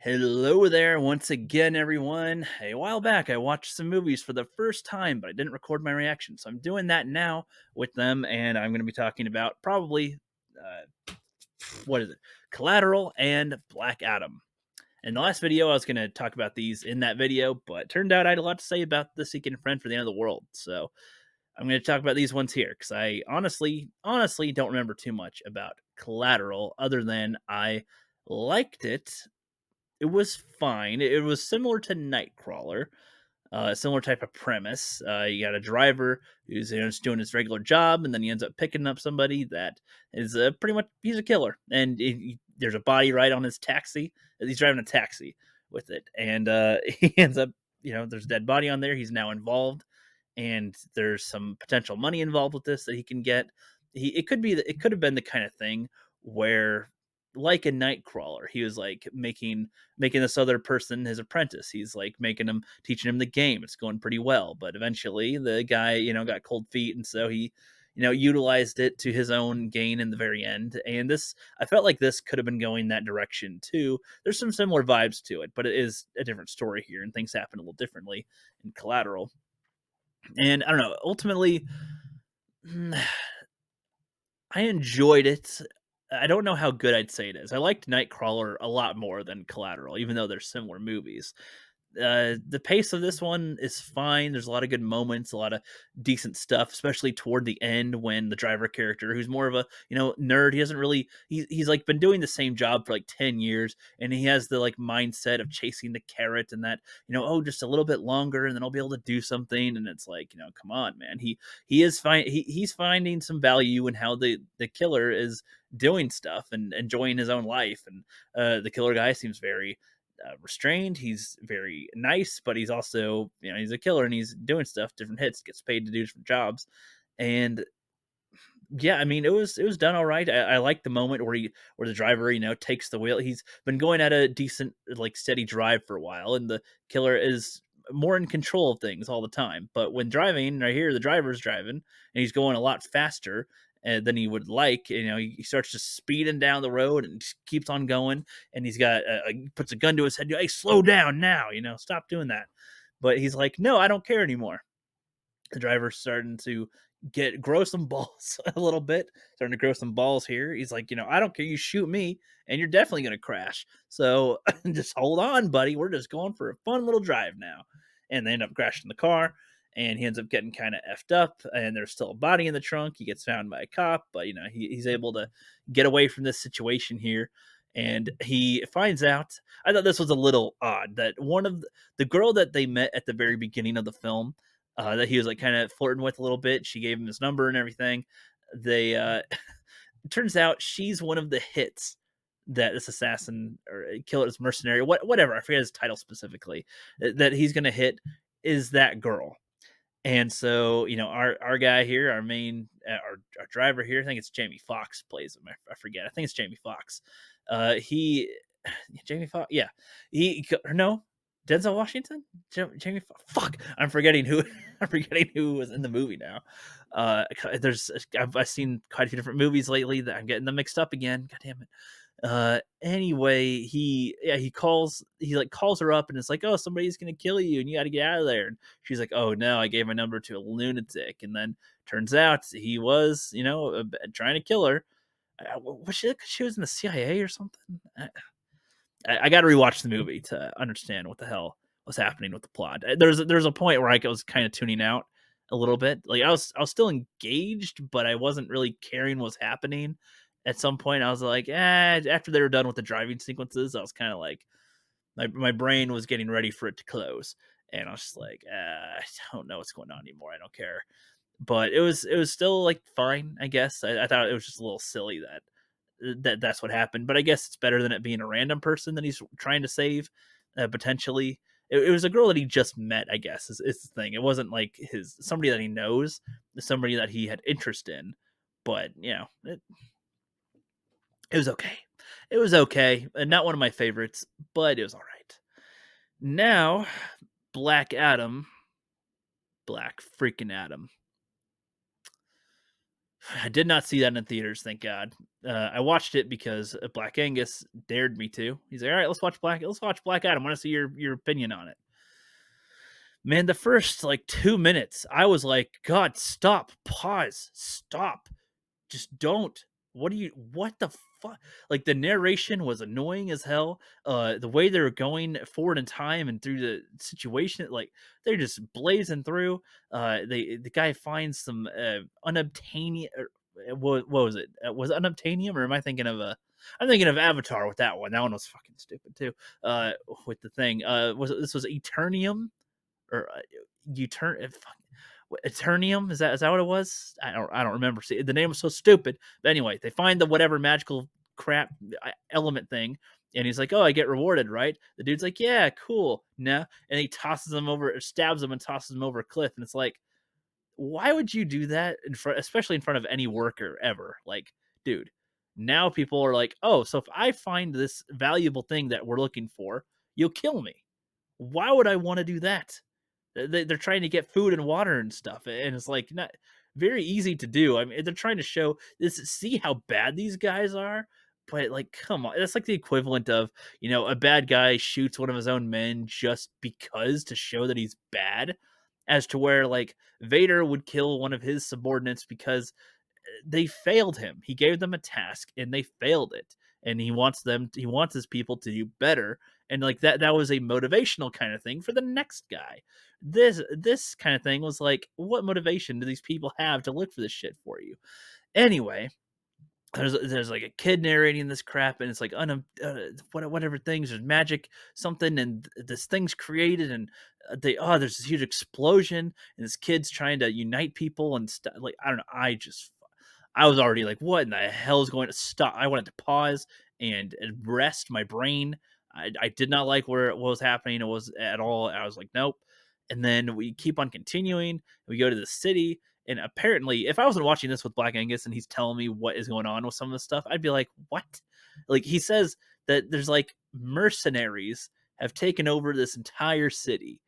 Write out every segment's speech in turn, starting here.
Hello there, once again, everyone. A while back, I watched some movies for the first time, but I didn't record my reaction. So I'm doing that now with them, and I'm going to be talking about probably what is it? Collateral and Black Adam. In the last video, I was going to talk about these in that video, but it turned out I had a lot to say about The Seeking a Friend for the End of the World. So I'm going to talk about these ones here because I honestly don't remember too much about Collateral other than I liked it. It was fine. It was similar to Nightcrawler, similar type of premise. You got a driver who's just doing his regular job, and then he ends up picking up somebody that is pretty much he's a killer, and there's a body right on his taxi. He's driving a taxi with it, and he ends up, there's a dead body on there. He's now involved, and there's some potential money involved with this that he can get. It could have been the kind of thing where, like a Nightcrawler, he was like making this other person his apprentice. He's like teaching him the game. It's going pretty well, but eventually the guy, got cold feet, and so he, utilized it to his own gain in the very end. And this, I felt like this could have been going that direction too. There's some similar vibes to it, but it is a different story here, and things happen a little differently in Collateral. And I don't know. Ultimately, I enjoyed it. I don't know how good I'd say it is. I liked Nightcrawler a lot more than Collateral, even though they're similar movies. The pace of this one is fine. There's a lot of good moments, a lot of decent stuff, especially toward the end when the driver character, who's more of a nerd, he doesn't really he's like been doing the same job for like 10 years, and he has the like mindset of chasing the carrot and that oh, just a little bit longer and then I'll be able to do something. And it's like, come on, man. He is fine. He's finding some value in how the killer is doing stuff and enjoying his own life. And the killer guy seems very restrained. He's very nice, but he's also, he's a killer and he's doing stuff, different hits, gets paid to do different jobs. And yeah, I mean, it was done all right. I like the moment where the driver, takes the wheel. He's been going at a decent, like, steady drive for a while, and the killer is more in control of things all the time. But when driving, right here, the driver's driving, and he's going a lot faster than he would like. He starts just speeding down the road and just keeps on going. And he's got he puts a gun to his head. Hey, slow down now! Stop doing that. But he's like, no, I don't care anymore. The driver's starting to grow some balls a little bit, starting to grow some balls here. He's like, I don't care. You shoot me, and you're definitely going to crash. So just hold on, buddy. We're just going for a fun little drive now. And they end up crashing the car, and he ends up getting kind of effed up. And there's still a body in the trunk. He gets found by a cop, but he's able to get away from this situation here. And he finds out. I thought this was a little odd that one of the girl that they met at the very beginning of the film, that he was like kind of flirting with a little bit. She gave him his number and everything. They it turns out she's one of the hits that this assassin or killer, this mercenary, whatever, I forget his title specifically, that he's gonna hit is that girl. And so, our guy here, our main, our driver here, I think it's Jamie Foxx plays him. I forget. I think it's Jamie Foxx. He, Jamie Foxx, yeah. No, Denzel Washington, Jamie. Fuck, I'm forgetting who. I'm forgetting who was in the movie now. There's I've seen quite a few different movies lately that I'm getting them mixed up again. God damn it. Anyway, he like calls her up and it's like, oh, somebody's gonna kill you and you got to get out of there. And she's like, oh no, I gave my number to a lunatic. And then turns out he was, trying to kill her. Was she was in the CIA or something? I got to rewatch the movie to understand what the hell was happening with the plot. There's a point where I was kind of tuning out a little bit. Like I was still engaged, but I wasn't really caring what was happening. At some point, I was like, after they were done with the driving sequences, I was kind of like, my brain was getting ready for it to close, and I was just like, I don't know what's going on anymore. I don't care. But it was still like fine, I guess. I thought it was just a little silly that's what happened. But I guess it's better than it being a random person that he's trying to save, potentially. It was a girl that he just met, I guess, is the thing. It wasn't like somebody that he knows, somebody that he had interest in. But it was okay. It was okay. Not one of my favorites, but it was all right. Now, Black Adam, Black freaking Adam. I did not see that in theaters, thank God. I watched it because Black Angus dared me to. He's like, "All right, let's watch Black Adam. I want to see your opinion on it." Man, the first like 2 minutes, I was like, "God, stop, pause, stop." Just don't. What the fuck? Like the narration was annoying as hell. The way they were going forward in time and through the situation, like they're just blazing through. The guy finds some unobtainium. What was it? Was it unobtainium, or am I thinking of a? I'm thinking of Avatar with that one. That one was fucking stupid too. With the thing, this was Eternium or you turn Eternium, is that what it was? I don't remember. See, the name was so stupid. But anyway, they find the whatever magical crap element thing, and he's like, "Oh, I get rewarded, right?" The dude's like, "Yeah, cool." Nah, and he tosses him over, stabs him, and tosses him over a cliff. And it's like, why would you do that in front, especially in front of any worker ever? Like, dude, now people are like, "Oh, so if I find this valuable thing that we're looking for, you'll kill me." Why would I want to do that? They're trying to get food and water and stuff, and it's like not very easy to do. I mean, they're trying to show this, see how bad these guys are, but like, come on, that's like the equivalent of a bad guy shoots one of his own men just because to show that he's bad, as to where like Vader would kill one of his subordinates because they failed him. He gave them a task and they failed it. And he wants his people to do better. And like that was a motivational kind of thing for the next guy. This kind of thing was like, what motivation do these people have to look for this shit for you? Anyway, there's like a kid narrating this crap, and it's like whatever things, there's magic something, and this thing's created, and there's this huge explosion, and this kid's trying to unite people and stuff. Like, I don't know, I was already like, what in the hell is going to stop? I wanted to pause and rest my brain. I did not like what was happening. It was at all. I was like, nope. And then we keep on continuing. We go to the city, and apparently, if I wasn't watching this with Black Angus and he's telling me what is going on with some of the stuff, I'd be like, what? Like, he says that there's like mercenaries have taken over this entire city,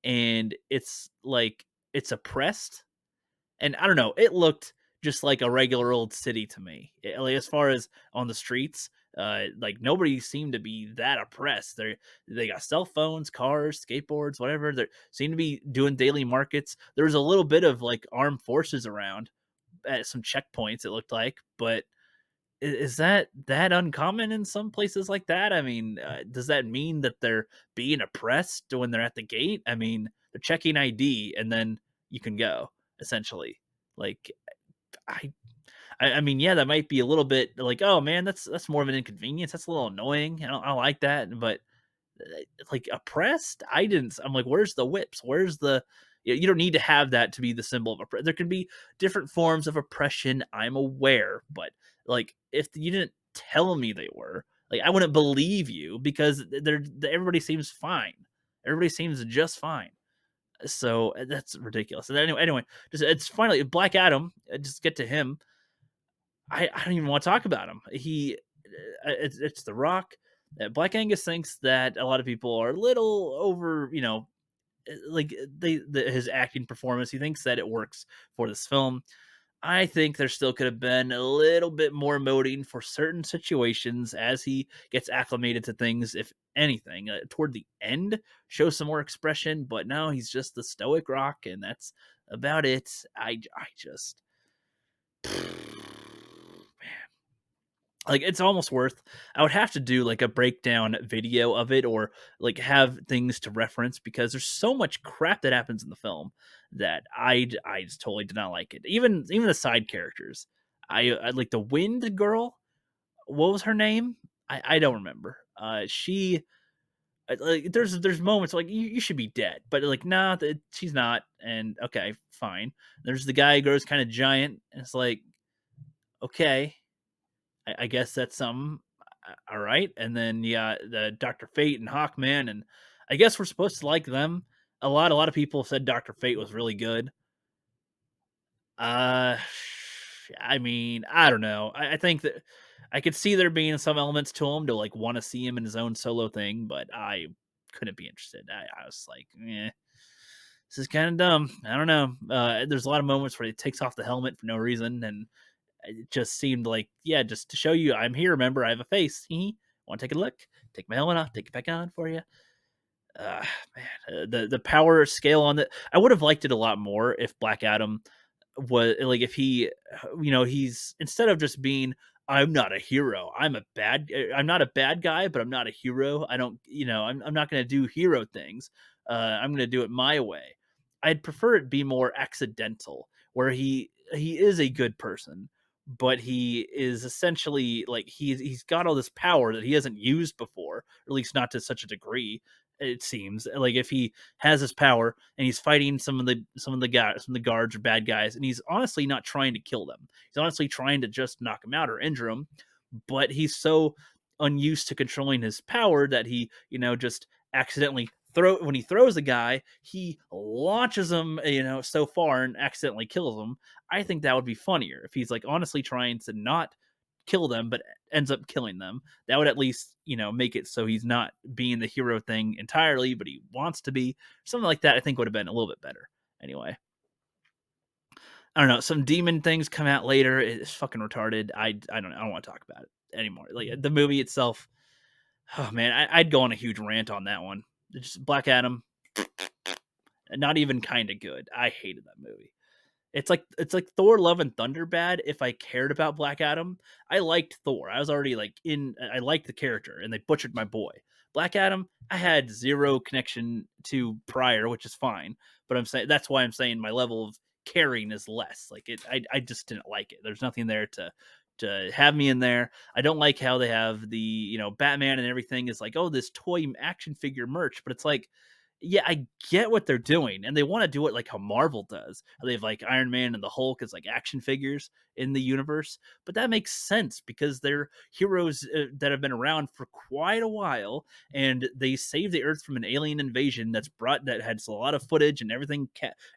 and it's like it's oppressed, and I don't know, it looked just like a regular old city to me. Like, as far as on the streets, like nobody seemed to be that oppressed. They got cell phones, cars, skateboards, whatever. They seem to be doing daily markets. There was a little bit of like armed forces around at some checkpoints. It looked like, but is that uncommon in some places like that? I mean, does that mean that they're being oppressed when they're at the gate? I mean, they're checking ID and then you can go, essentially. Like, I I mean, yeah, that might be a little bit like, oh man, that's more of an inconvenience. That's a little annoying. I don't like that, but like oppressed, I'm like, where's the whips? Where's the you don't need to have that to be the symbol of oppression. There can be different forms of oppression. I'm aware, but like if you didn't tell me they were, like I wouldn't believe you because everybody seems fine. Everybody seems just fine. So that's ridiculous. And anyway, just it's finally Black Adam. Just get to him. I don't even want to talk about him. It's The Rock. Black Angus thinks that a lot of people are a little over, like his acting performance. He thinks that it works for this film. I think there still could have been a little bit more emoting for certain situations as he gets acclimated to things. If anything, toward the end, show some more expression. But no, he's just the stoic Rock, and that's about it. I just like it's almost worth. I would have to do like a breakdown video of it, or like have things to reference, because there's so much crap that happens in the film that I just totally did not like it. Even the side characters. I like the Wind Girl. What was her name? I don't remember. She like there's moments like you should be dead, but like nah, she's not. And okay, fine. There's the guy who grows kind of giant, and it's like okay, I guess that's something. All right, and then yeah, the Doctor Fate and Hawkman, and I guess we're supposed to like them a lot. A lot of people said Doctor Fate was really good. Uh, I mean, I don't know. I think that I could see there being some elements to him to like want to see him in his own solo thing, but I couldn't be interested. I was like, eh. this is kind of dumb. I don't know. There's a lot of moments where he takes off the helmet for no reason, and it just seemed like, yeah, just to show you I'm here. Remember, I have a face. Want to take a look? Take my helmet off. Take it back on for you. Man, the power scale on that. I would have liked it a lot more if Black Adam was like, if he, he's, instead of just being, I'm not a hero. I'm not a bad guy, but I'm not a hero. I don't, I'm not going to do hero things. I'm going to do it my way. I'd prefer it be more accidental, where he is a good person, but he is essentially like, he's got all this power that he hasn't used before, or at least not to such a degree. It seems like if he has his power and he's fighting some of the guards or bad guys, and he's honestly not trying to kill them. He's honestly trying to just knock them out or injure them, but he's so unused to controlling his power that he, just accidentally when he throws a guy, he launches him, so far and accidentally kills him. I think that would be funnier if he's like honestly trying to not kill them, but ends up killing them. That would at least, make it so he's not being the hero thing entirely, but he wants to be. Something like that, I think would have been a little bit better. Anyway, I don't know. Some demon things come out later. It's fucking retarded. I don't want to talk about it anymore. Like the movie itself. Oh man, I'd go on a huge rant on that one. Just Black Adam, not even kind of good. I hated that movie. It's like Thor: Love and Thunder bad. If I cared about Black Adam, I liked Thor. I was already like in. I liked the character, and they butchered my boy. Black Adam, I had zero connection to prior, which is fine. But I'm saying that's why I'm saying my level of caring is less. Like it, I just didn't like it. There's nothing there to have me in there. I don't like how they have the Batman and everything is like, oh, this toy action figure merch, but it's like, yeah, I get what they're doing, and they want to do it like how Marvel does. How they have like Iron Man and the Hulk as like action figures in the universe, but that makes sense because they're heroes that have been around for quite a while, and they saved the Earth from an alien invasion that had a lot of footage and everything.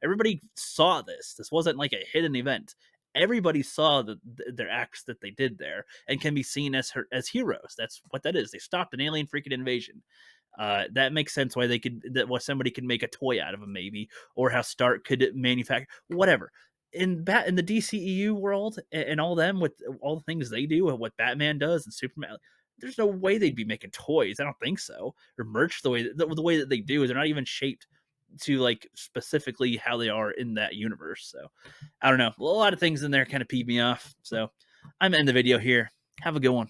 Everybody saw this. This wasn't like a hidden event. Everybody saw their acts that they did there, and can be seen as heroes. That's what that is. They stopped an alien freaking invasion. That makes sense why why somebody could make a toy out of them, maybe, or how Stark could manufacture whatever. In the DCEU world, and all them with all the things they do and what Batman does and Superman, there's no way they'd be making toys. I don't think so, or merch the way that they do. They're not even shaped to like specifically how they are in that universe. So I don't know. A lot of things in there kind of peed me off. So I'm ending the video here. Have a good one.